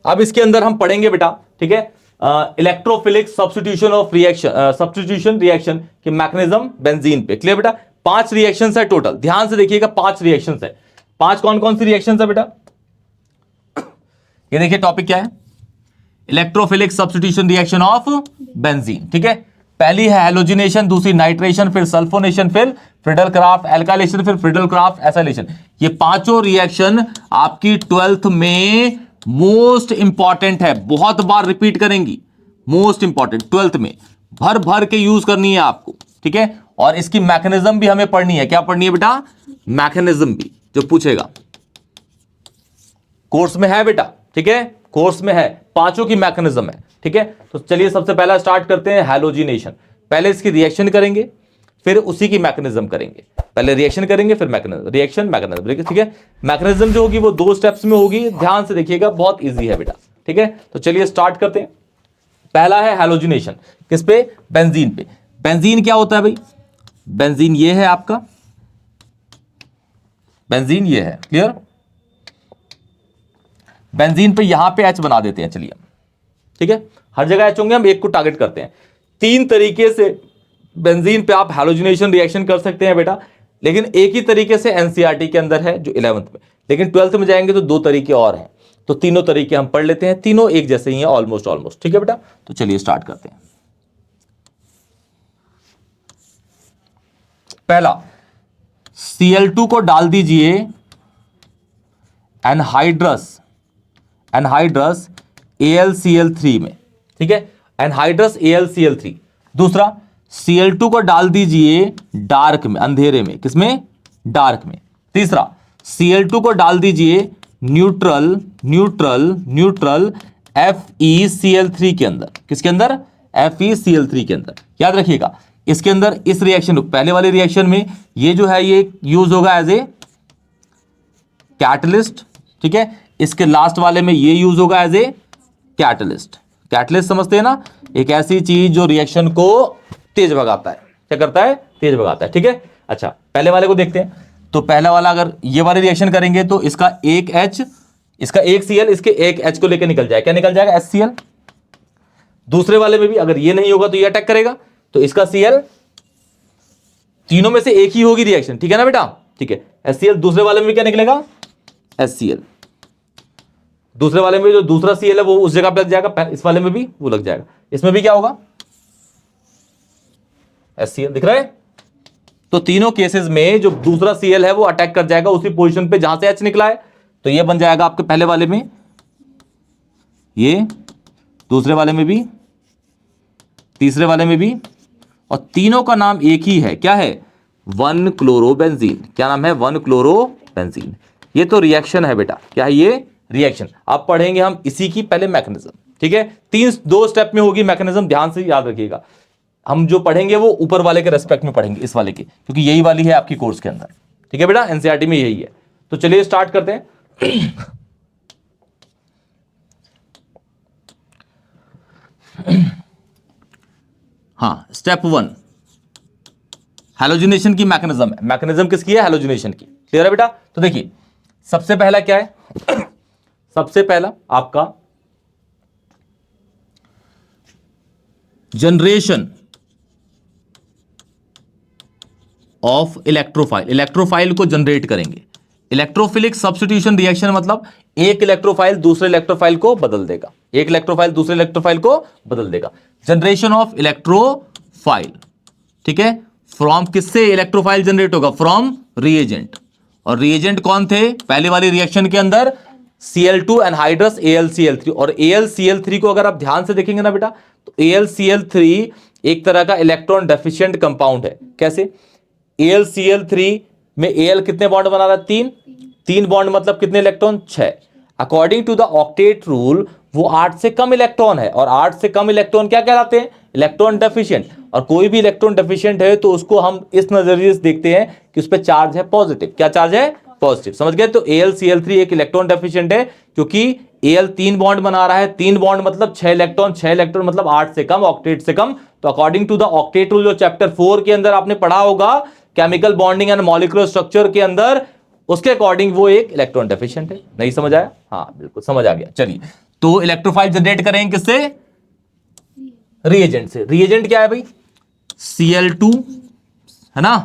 अब इसके अंदर हम पढ़ेंगे बेटा, ठीक है, electrophilic substitution of reaction, substitution reaction के मैकेनिज्म बेंजीन पे। क्लियर बेटा? 5 रिएक्शंस है टोटल, ध्यान से देखिएगा 5 रिएक्शंस है। 5 कौन कौन सी रिएक्शंस है बेटा? ये देखिए टॉपिक क्या है, electrophilic substitution reaction of benzene. ठीक है, पहली है हैलोजिनेशन, दूसरी नाइट्रेशन, फिर सल्फोनेशन, फिर फ्रिडल क्राफ्ट एल्काइलेशन, फिर फ्रिडल क्राफ्ट एसाइलेशन। ये पांचों रिएक्शन आपकी 12th में मोस्ट इंपॉर्टेंट है, बहुत बार रिपीट करेंगी, मोस्ट इंपॉर्टेंट 12th में भर भर के यूज करनी है आपको। ठीक है, और इसकी मैकेनिज्म भी हमें पढ़नी है। क्या पढ़नी है बेटा? मैकेनिज्म भी, जो पूछेगा कोर्स में है बेटा। ठीक है, कोर्स में है, पांचों की मैकेनिज्म है। ठीक है, तो चलिए सबसे पहला स्टार्ट करते हैं हैलोजिनेशन। पहले इसकी रिएक्शन करेंगे, फिर उसी की मैकेनिज्म करेंगे। पहले रिएक्शन करेंगे, फिर मैकेनिज्म, रिएक्शन मैकेनिज्म। ठीक है, मैकेनिज्म जो होगी वो 2 स्टेप्स में होगी, ध्यान से देखिएगा, बहुत इजी है बेटा। ठीक है, तो चलिए स्टार्ट करते हैं। पहला है हैलोजिनेशन, किस पे? बेंजीन पे। बेंजीन क्या होता है भाई? बेंजीन ये है आपका, बेंजीन ये है। क्लियर? बेंजीन पे यहां पे H बना देते हैं। चलिए, ठीक है, हर जगह H होंगे, हम एक को टारगेट करते हैं। 3 तरीके से बेंजीन पे आप हैलोजिनेशन रिएक्शन कर सकते हैं बेटा, लेकिन एक ही तरीके से एनसीईआरटी के अंदर है जो 11th में, लेकिन 12th में जाएंगे तो 2 तरीके और हैं। तो तीनों तरीके हम पढ़ लेते हैं, तीनों एक जैसे ही हैं ऑलमोस्ट। ठीक है बेटा, तो चलिए स्टार्ट करते हैं। पहला, Cl2 को डाल दीजिए एनहाइड्रस AlCl3 में। ठीक है, एनहाइड्रस AlCl3। दूसरा, Cl2 को डाल दीजिए डार्क में, अंधेरे में। किसमें? डार्क में। तीसरा, Cl2 को डाल दीजिए न्यूट्रल FeCl3 के अंदर। किसके अंदर? FeCl3 के अंदर। याद रखिएगा, इसके अंदर इस रिएक्शन, पहले वाले रिएक्शन में ये जो है ये यूज होगा एज ए कैटलिस्ट। ठीक है, इसके लास्ट वाले में ये यूज होगा एज ए कैटलिस्ट। कैटलिस्ट समझते हैं ना? एक ऐसी चीज जो रिएक्शन को तेज भगाता है। क्या करता है? तेज भगाता है। ठीक है, अच्छा पहले वाले को देखते हैं। तो पहला वाला अगर ये वाले रिएक्शन करेंगे तो इसका एक H, इसका एक Cl, इसके एक H को लेकर निकल जाएगा। क्या निकल जाएगा? HCl। दूसरे वाले में भी अगर ये नहीं होगा तो ये अटैक करेगा, तो इसका Cl, तीनों में से एक ही होगी रिएक्शन। ठीक है ना बेटा? ठीक है, HCl। दूसरे वाले में भी क्या निकलेगा? HCl। दूसरे वाले में जो दूसरा Cl है वो उस जगह पे लग जाएगा, इस वाले में भी वो लग जाएगा। इसमें भी क्या होगा? HCl। दिख रहा है? तो तीनों केसेस में जो दूसरा Cl है वो अटैक कर जाएगा उसी पोजीशन पे जहां से H निकला है। तो ये बन जाएगा आपके पहले वाले में ये, दूसरे वाले में भी, तीसरे वाले में भी, और तीनों का नाम एक ही है। क्या है? 1-क्लोरोबेंजीन। क्या नाम है? 1-क्लोरोबेंजीन। ये तो रिएक्शन है बेटा। क्या है ये? रिएक्शन। अब पढ़ेंगे हम इसी की पहले मैकेनिज्म। ठीक है, 2 स्टेप में होगी मैकेनिज्म, ध्यान से याद रखिएगा। हम जो पढ़ेंगे वो ऊपर वाले के रेस्पेक्ट में पढ़ेंगे, इस वाले के, क्योंकि यही वाली है आपकी कोर्स के अंदर। ठीक है बेटा, एनसीईआरटी में यही है। तो चलिए स्टार्ट करते हैं। हाँ, स्टेप 1 हैलोजिनेशन की मैकेनिज्म है। मैकेनिज्म किसकी है? हैलोजिनेशन की। क्लियर है बेटा? तो देखिए, सबसे पहला क्या है? सबसे पहला आपका जनरेशन ऑफ इलेक्ट्रोफाइल। इलेक्ट्रोफाइल को जनरेट करेंगे। इलेक्ट्रोफिलिक सब्स्टिट्यूशन रिएक्शन मतलब एक इलेक्ट्रोफाइल दूसरे इलेक्ट्रोफाइल को बदल देगा, एक इलेक्ट्रोफाइल दूसरे इलेक्ट्रोफाइल को बदल देगा। Generation of electrophile. ठीक है, फ्रॉम किससे इलेक्ट्रोफाइल जनरेट होगा? From reagent. और रिएजेंट कौन थे पहले वाली रिएक्शन के अंदर? Cl2 anhydrous AlCl3। और AlCl3 को अगर आप ध्यान से देखेंगे ना बेटा, तो AlCl3 एक तरह का इलेक्ट्रॉन डेफिशिएंट कंपाउंड है। कैसे? AlCl3 में Al कितने बॉन्ड बना रहा है? 3 बॉन्ड, मतलब कितने electron? 6। According to the octet rule वो 8 से कम इलेक्ट्रॉन है, और 8 से कम इलेक्ट्रॉन क्या कहलाते हैं? Electron deficient. और कोई भी इलेक्ट्रॉन डेफिशिएंट है तो उसको हम इस नजरिए से देखते हैं कि उस पर चार्ज है पॉजिटिव। क्या चार्ज है? पॉजिटिव। समझ गए? तो AlCl3 एक इलेक्ट्रॉन डेफिशिएंट है, क्योंकि Al 3 बॉन्ड बना रहा है। 3 बॉन्ड मतलब 6 इलेक्ट्रॉन, 6 इलेक्ट्रॉन मतलब 8 से कम, ऑक्टेट से कम। तो according to the octet rule, जो चैप्टर 4 के अंदर आपने पढ़ा होगा, chemical bonding and molecular structure के अंदर, उसके अकॉर्डिंग वो एक इलेक्ट्रॉन डेफिशिएंट है। नहीं समझ आया? हाँ बिल्कुल समझ आ गया। चलिए, तो इलेक्ट्रोफाइल जनरेट करेंगे किससे? रिएजेंट से। रिएजेंट क्या है भाई? Cl2 है ना,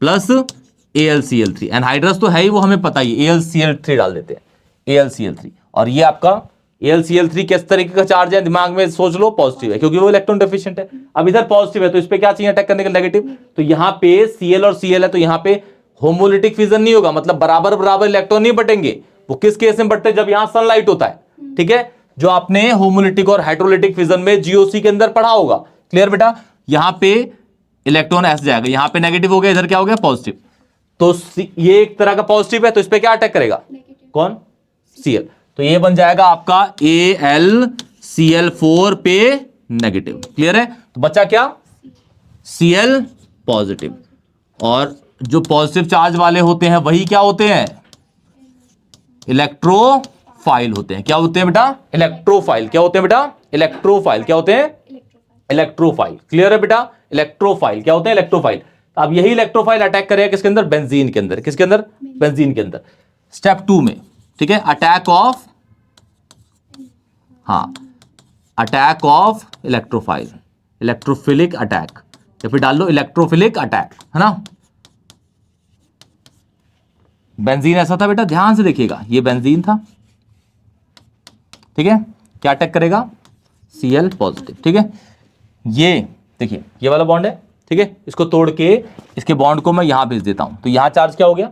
प्लस AlCl3। एनहाइड्रस तो है ही, वो हमें पता ही, AlCl3 डाल देते हैं, AlCl3। और ये आपका AlCl3 किस तरीके का चार्ज है, दिमाग में सोच लो, पॉजिटिव है, क्योंकि वो इलेक्ट्रॉन डेफिशिएंट है। अब इधर पॉजिटिव है तो इस पे क्या चाहिए अटैक करने के? नेगेटिव। तो यहां पे Cl और Cl है, तो यहां पे होमोलिटिक फिजन नहीं होगा, मतलब बराबर बराबर इलेक्ट्रॉन नहीं बटेंगे। वो किस केस में बटते हैं? जब यहां सनलाइट होता है, ठीक है, जो आपने होमोलिटिक और हाइड्रोलिटिक फिजन में GOC के अंदर पढ़ा होगा। क्लियर बेटा? यहां पे इलेक्ट्रॉन ऐसे जाएगा, यहां पे नेगेटिव हो गया, इधर क्या हो गया? पॉजिटिव। तो ये एक तरह का पॉजिटिव है, तो इस पे क्या अटैक करेगा? कौन? Cl। तो ये बन जाएगा आपका AlCl4 पे नेगेटिव। क्लियर है? तो बचा क्या? Cl positive. और जो पॉजिटिव चार्ज वाले होते हैं वही क्या होते हैं? इलेक्ट्रोफाइल होते हैं। क्या होते हैं बेटा? इलेक्ट्रोफाइल। क्या होते हैं बेटा? इलेक्ट्रोफाइल। क्या होते हैं? इलेक्ट्रोफाइल। क्लियर है बेटा? इलेक्ट्रोफाइल क्या होते हैं? इलेक्ट्रोफाइल। तो अब यही इलेक्ट्रोफाइल अटैक करेगा किसके अंदर? बेंजीन के अंदर। किसके अंदर? बेंजीन के अंदर। स्टेप 2 में, ठीक है, अटैक ऑफ, हाँ, attack of electrophile, electrophilic attack, या फिर डाल लो इलेक्ट्रोफिलिक अटैक, है ना। बेंजीन ऐसा था बेटा, ध्यान से देखिएगा, ये बेंजीन था, ठीक है, क्या अटैक करेगा? Cl positive. ठीक है, ये देखिए ये वाला बॉन्ड है, ठीक है, इसको तोड़ के इसके बॉन्ड को मैं यहां भेज देता हूं, तो यहां चार्ज क्या हो गया?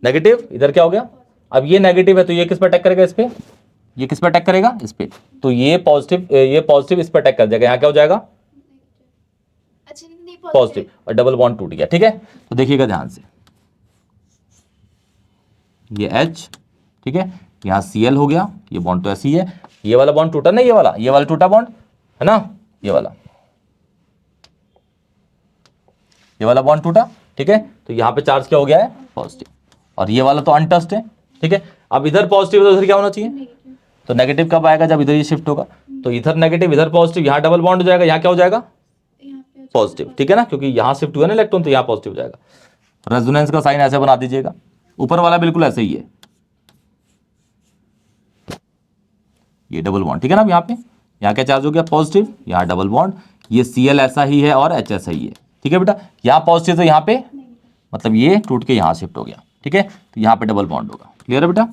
नेगेटिव। इधर क्या हो गया? अब ये नेगेटिव है तो ये किस पे अटैक करेगा? इस पे। ये किस पे अटैक करेगा? इस पे। तो ये पॉजिटिव इस पे अटैक कर जाएगा, यहां क्या हो जाएगा? पॉजिटिव, और डबल बॉन्ड टूट गया। ठीक है, तो देखिएगा ध्यान से, ये H, ठीक है, यहां Cl हो गया, ये बॉन्ड तो ऐसे ही है, ये वाला बॉन्ड टूटा ना, ये वाला टूटा बॉन्ड, है ना, ये वाला बॉन्ड टूटा। ठीक है, तो यहां पे चार्ज क्या हो गया है? पॉजिटिव। और ये वाला तो अनटच्ड है। ठीक है, अब इधर पॉजिटिव है तो इधर क्या होना चाहिए? तो नेगेटिव कब आएगा? जब इधर ये शिफ्ट होगा, तो इधर नेगेटिव इधर पॉजिटिव, यहां डबल बॉन्ड हो जाएगा, यहां क्या हो जाएगा? पॉजिटिव। ठीक है ना, क्योंकि यहां शिफ्ट हुआ ना इलेक्ट्रॉन, तो यहां पॉजिटिव हो जाएगा। रेजोनेंस का साइन ऐसे बना दीजिएगा, ऊपर वाला बिल्कुल ऐसे ही है, ये डबल बॉन्ड। ठीक है ना, यहाँ पे यहाँ क्या चार्ज हो गया? पॉजिटिव, यहाँ डबल बॉन्ड, ये Cl ऐसा ही है और H ऐसा ही है। ठीक है बेटा, यहाँ पॉजिटिव तो यहाँ पे मतलब ये टूट के यहाँ शिफ्ट हो गया। ठीक है, तो यहाँ पे डबल बॉन्ड होगा। क्लियर है बेटा?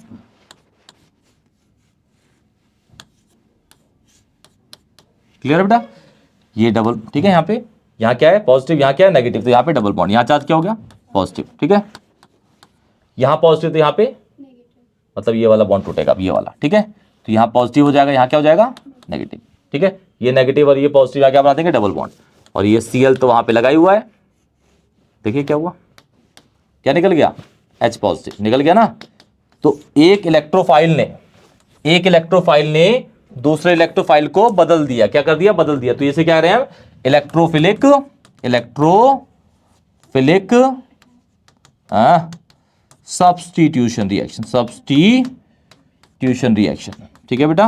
क्लियर है बेटा? ये डबल, ठीक है, यहाँ पे यहाँ क्या है? पॉजिटिव, यहाँ क्या है? नेगेटिव, तो यहाँ पे डबल बॉन्ड, यहाँ चार्ज क्या हो गया? पॉजिटिव। ठीक है, यहाँ पॉजिटिव तो यहाँ पे मतलब ये वाला बॉन्ड टूटेगा, ये वाला। ठीक है, तो यहाँ पॉजिटिव हो जाएगा, यहाँ क्या हो जाएगा? नेगेटिव। ठीक है, ये नेगेटिव और ये पॉजिटिव यहाँ क्या बना देंगे? Double bond. और ये Cl तो वहां पे लगा ही हुआ है, देखिए क्या हुआ, क्या निकल गया? H पॉजिटिव निकल गया ना। तो एक इलेक्ट्रोफाइल ने दूसरे इलेक्ट्रोफाइल को बदल दिया। क्या कर दिया? बदल दिया। तो इसे क्या कह रहे हैं? Electrophilic substitution reaction. ठीक है बेटा?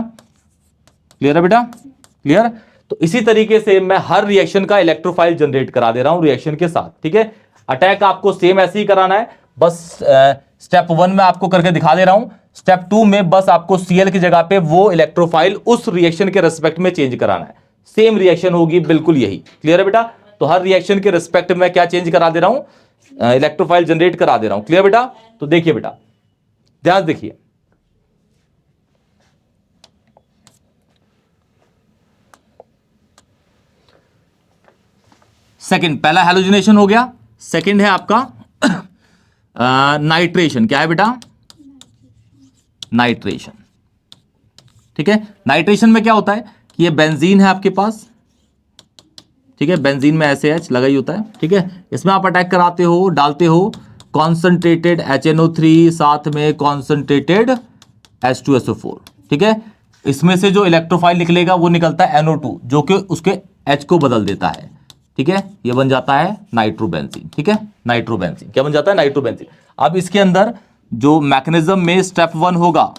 क्लियर है बेटा? क्लियर? तो इसी तरीके से मैं हर रिएक्शन का इलेक्ट्रोफाइल जनरेट करा दे रहा हूं रिएक्शन के साथ। ठीक है, अटैक आपको सेम ऐसे ही कराना है, बस स्टेप 1 में आपको करके दिखा दे रहा हूं। स्टेप 2 में बस आपको Cl की जगह पे वो इलेक्ट्रोफाइल उस रिएक्शन के रिस्पेक्ट में चेंज कराना है, सेम रिएक्शन होगी बिल्कुल यही। क्लियर है बेटा? तो हर रिएक्शन के रिस्पेक्ट में क्या चेंज करा दे रहा हूं? इलेक्ट्रोफाइल जनरेट करा दे रहा हूं। क्लियर बेटा? तो देखिए बेटा, ध्यान देखिए, सेकंड, पहला हैलोजिनेशन हो गया, सेकंड है आपका नाइट्रेशन। क्या है बेटा? नाइट्रेशन। ठीक है, नाइट्रेशन में क्या होता है कि ये बेंजीन है आपके पास, ठीक है, बेंजीन में ऐसे H लगा ही होता है। ठीक है, इसमें आप अटैक कराते हो, डालते हो कॉन्सेंट्रेटेड HNO3 साथ में कॉन्सेंट्रेटेड H2SO4। ठीक है, इसमें से जो इलेक्ट्रोफाइल निकलेगा वो निकलता है NO2, जो कि उसके H को बदल देता है। ठीक है, ये बन जाता है नाइट्रोबेंजीन। ठीक है, नाइट्रोबेंजीन क्या बन जाता है? नाइट्रोबेंजीन। अब इसके अंदर जो मैकेनिज्म में स्टेप 1 होगा,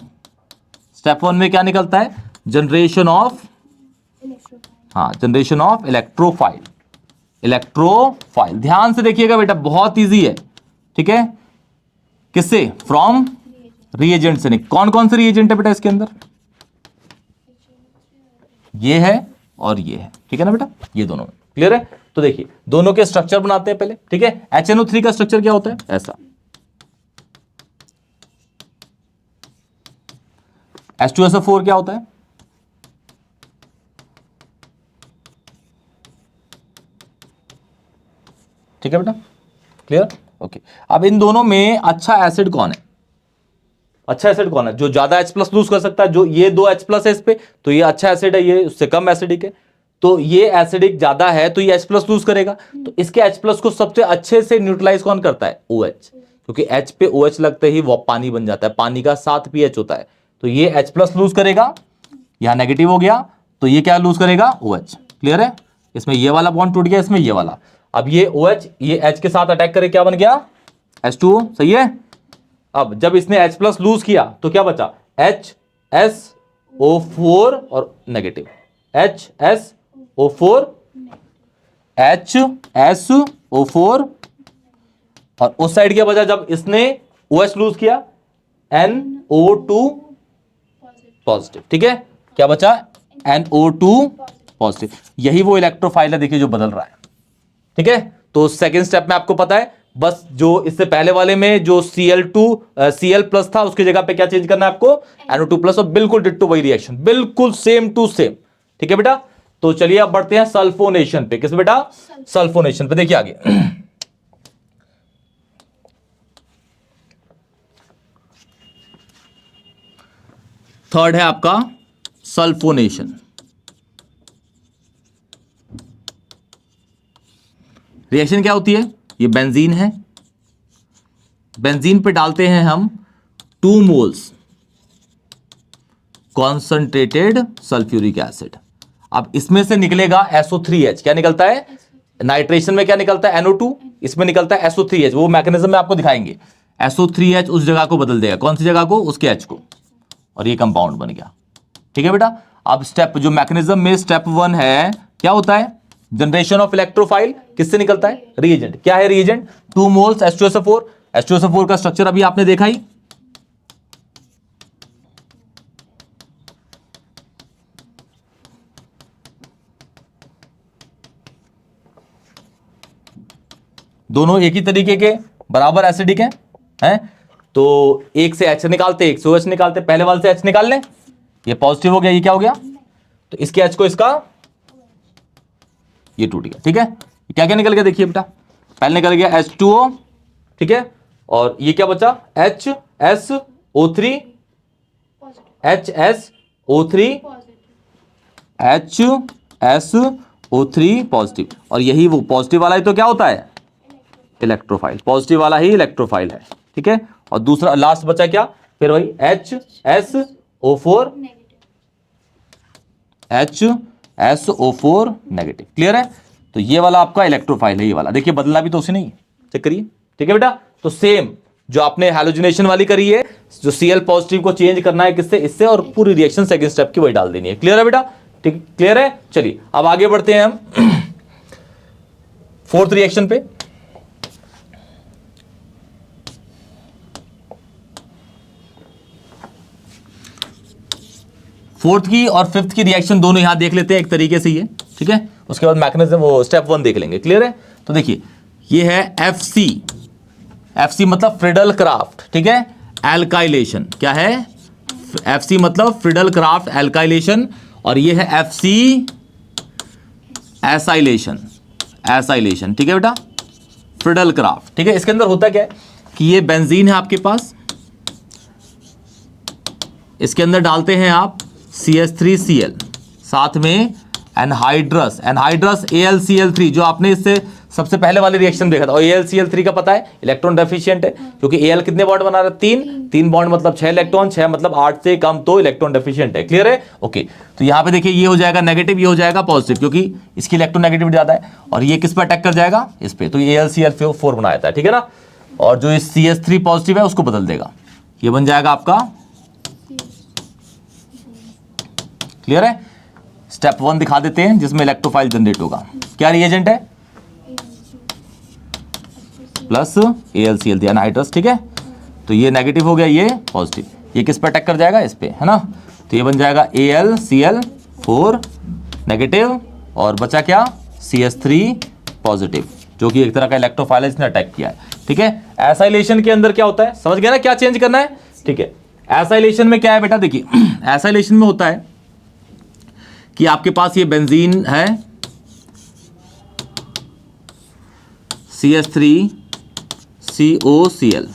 स्टेप 1 में क्या निकलता है? Generation of electrophile. ध्यान से देखिएगा बेटा, बहुत इजी है। ठीक है, किससे? फ्रॉम रिएजेंट से। नहीं, कौन कौन से रिएजेंट है बेटा इसके अंदर? ये है और ये है, ठीक है ना बेटा, ये दोनों में, क्लियर है। तो देखिए दोनों के स्ट्रक्चर बनाते हैं पहले, ठीक है। HNO3 का स्ट्रक्चर क्या होता है, ऐसा। H2SO4 क्या होता है, ठीक है बेटा, क्लियर, ओके। अब इन दोनों में अच्छा एसिड कौन है, अच्छा एसिड कौन है जो ज्यादा H+ लूज कर सकता है, जो ये 2 H+ है इस पे, तो ये अच्छा एसिड है, ये उससे कम एसिडिक है, तो ये एसिडिक ज्यादा है तो ये H+ लूज करेगा, तो इसके H+ को सबसे अच्छे से न्यूट्रलाइज कौन करता है, OH, क्योंकि H पे OH लगते ही वो पानी बन जाता है, पानी का 7 pH होता है, तो ये H+ लूज करेगा, यहां नेगेटिव हो गया, तो ये क्या लूज करेगा, OH, क्लियर है। इसमें ये वाला बॉन्ड टूट गया, इसमें ये वाला, अब ये OH ये H के साथ अटैक करे, क्या बन गया, H2O, सही है। अब जब इसने H+ लूज किया तो क्या बचा, HSO4 और नेगेटिव, HSO4 HSO4, और उस साइड क्या बचा जब इसने OH लूज किया, NO2 पॉजिटिव, ठीक है, क्या बचा, NO2 पॉजिटिव। यही वो इलेक्ट्रोफाइल है, देखिए जो बदल रहा है, ठीक है। तो सेकेंड स्टेप में आपको पता है, बस जो इससे पहले वाले में जो Cl+ था उसकी जगह पे क्या चेंज करना है आपको, NO2+, और बिल्कुल डिट्टो वही रिएक्शन, बिल्कुल सेम टू सेम, ठीक है बेटा। तो चलिए अब बढ़ते हैं सल्फोनेशन पे, किस बेटा, सल्फोनेशन पे, देखिए आगे। थर्ड है आपका सल्फोनेशन। रिएक्शन क्या होती है, ये बेंजीन है, बेंजीन पे डालते हैं हम 2 मोल्स कॉन्सेंट्रेटेड सल्फ्यूरिक एसिड। अब इसमें से निकलेगा SO3H, क्या निकलता है, नाइट्रेशन में क्या निकलता है, NO2, इसमें निकलता है SO3H, वो मैकेनिज्म में आपको दिखाएंगे। SO3H उस जगह को बदल देगा, कौन सी जगह को, उसके H को, और ये कंपाउंड बन गया, ठीक है बेटा। अब स्टेप जो मैकेनिज्म में स्टेप 1 है, क्या होता है, जनरेशन ऑफ इलेक्ट्रोफाइल, किससे निकलता है, रिएजेंट, क्या है रिएजेंट, 2 मोल्स H2SO4, H2SO4 का स्ट्रक्चर अभी आपने देखा ही, दोनों एक ही तरीके के बराबर एसिडिक हैं, तो एक से H निकालते, एक से OH निकालते, पहले वाले से H निकाल लें, ये पॉजिटिव हो गया, ये क्या हो गया, तो इसके H को इसका, ये टूट गया, ठीक है। क्या क्या निकल गया देखिए बेटा, पहले निकल गया H2O, ठीक है, और ये क्या बचा, HSO3, HSO3 पॉजिटिव, और यही वो पॉजिटिव वाला ही तो क्या होता है, इलेक्ट्रोफाइल, पॉजिटिव वाला ही इलेक्ट्रोफाइल है, ठीक है। और दूसरा लास्ट बचा क्या, फिर वही HSO4 नेगेटिव, क्लियर है। तो ये वाला आपका इलेक्ट्रोफाइल है, ये वाला देखिए, बदलना भी तो उसे नहीं, चेक करिए, ठीक है बेटा। तो सेम जो आपने हैलोजिनेशन वाली करी है, जो Cl पॉजिटिव को चेंज करना है किससे, इससे, और पूरी रिएक्शन सेकंड स्टेप की वही डाल देनी है, क्लियर है बेटा, ठीक, क्लियर है। चलिए अब आगे बढ़ते हैं हम फोर्थ रिएक्शन पे। फोर्थ की और फिफ्थ की रिएक्शन दोनों यहां देख लेते हैं एक तरीके से ये, ठीक है, उसके बाद मैकेनिज्म वो स्टेप 1 देख लेंगे, क्लियर है। तो देखिए ये है FC मतलब फ्रिडल क्राफ्ट, ठीक है, एल्काइलेशन, क्या है, FC मतलब फ्रिडल क्राफ्ट एल्काइलेशन, और ये है FC एसाइलेशन, ठीक है बेटा, फ्रिडल क्राफ्ट, ठीक है। इसके अंदर होता क्या है कि ये बेंजीन है आपके पास, इसके अंदर डालते हैं आप CH3Cl, साथ में एनहाइड्रस AlCl3, जो आपने इससे सबसे पहले वाले रिएक्शन देखा था, और AlCl3 का पता है इलेक्ट्रॉन डेफिशिएंट है, क्योंकि Al कितने बॉन्ड बना रहा है, 3 बॉन्ड मतलब 6 इलेक्ट्रॉन, 6 मतलब 8 से कम तो इलेक्ट्रॉन डेफिशिएंट है, क्लियर है, ओके। तो यहां पे देखिए ये हो जाएगा नेगेटिव, ये हो जाएगा पॉजिटिव, क्योंकि इसकी इलेक्ट्रोनेगेटिविटी ज्यादा है, और ये किस पर अटैक कर जाएगा, इस पे, तो ये AlCl4 बनाया था, ठीक है ना, और जो इस CH3 पॉजिटिव है उसको बदल देगा, ये बन जाएगा आपका, क्लियर है। स्टेप 1 दिखा देते हैं जिसमें इलेक्ट्रोफाइल जनरेट होगा, क्या रिएजेंट है, प्लस AlCl एनहाइड्रस, ठीक है। तो ये नेगेटिव हो गया, ये पॉजिटिव, ये किस पे अटैक कर जाएगा, इस पे, है ना, तो ये बन जाएगा AlCl 4 नेगेटिव, और बचा क्या, CH3 पॉजिटिव, जो कि एक तरह का इलेक्ट्रोफाइल इसने अटैक किया है। ठीक है, एसाइलेशन के अंदर क्या होता है, समझ गया ना क्या चेंज करना है। ठीक है, एसाइलेशन में क्या है बेटा, देखिए एसाइलेशन में होता है कि आपके पास ये बेंजीन है, CH3 COCl,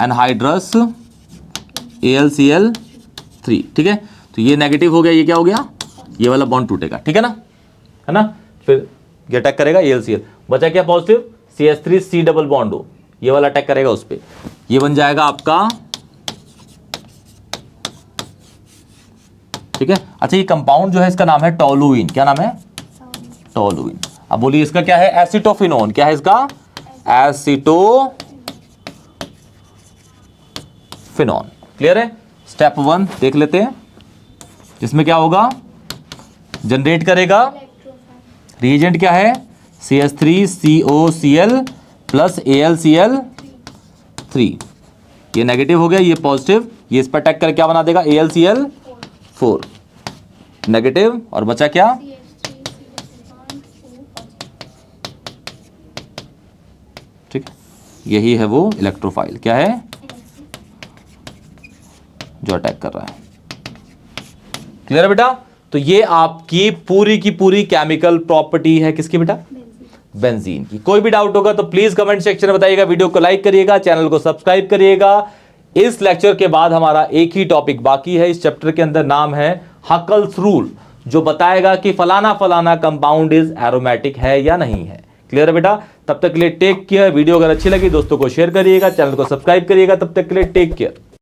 एनहाइड्रस AlCl3। ठीक है, तो ये नेगेटिव हो गया, ये क्या हो गया, ये वाला बॉन्ड टूटेगा। ठीक है ना, फिर ये अटैक करेगा AlCl, बचा क्या positive, CH3 C double bond हो, ये वाला अटैक करेगा उस पर, ये बन जाएगा आपका। ठीक है, अच्छा ये कंपाउंड जो है इसका नाम है टोलुइन, क्या नाम है, टोलुइन। अब बोलिए इसका क्या है, एसिटोफिनोन, क्या है इसका, एसिटोफिनोन। क्लियर है। स्टेप 1 देख लेते हैं, जिसमें क्या होगा, जनरेट करेगा, रिएजेंट क्या है, CH3 COCl प्लस AlCl3, ये नेगेटिव हो गया, ये पॉजिटिव, ये इस पर अटैक कर क्या बना देगा, AlCl4 नेगेटिव, और बचा क्या, ठीक, यही है वो इलेक्ट्रोफाइल, क्या है, जो अटैक कर रहा है। क्लियर है बेटा। तो ये आपकी पूरी की पूरी केमिकल प्रॉपर्टी है, किसकी बेटा, बेंजीन की। कोई भी डाउट होगा तो प्लीज कमेंट सेक्शन में बताइएगा, वीडियो को लाइक करिएगा, चैनल को सब्सक्राइब करिएगा। इस लेक्चर के बाद हमारा एक ही टॉपिक बाकी है इस चैप्टर के अंदर, नाम है हकल्स रूल, जो बताएगा कि फलाना फलाना कंपाउंड इज एरोमेटिक है या नहीं है। क्लियर है बेटा। तब तक के लिए टेक केयर। वीडियो अगर अच्छी लगी दोस्तों को शेयर करिएगा, चैनल को सब्सक्राइब करिएगा। तब तक के लिए टेक केयर।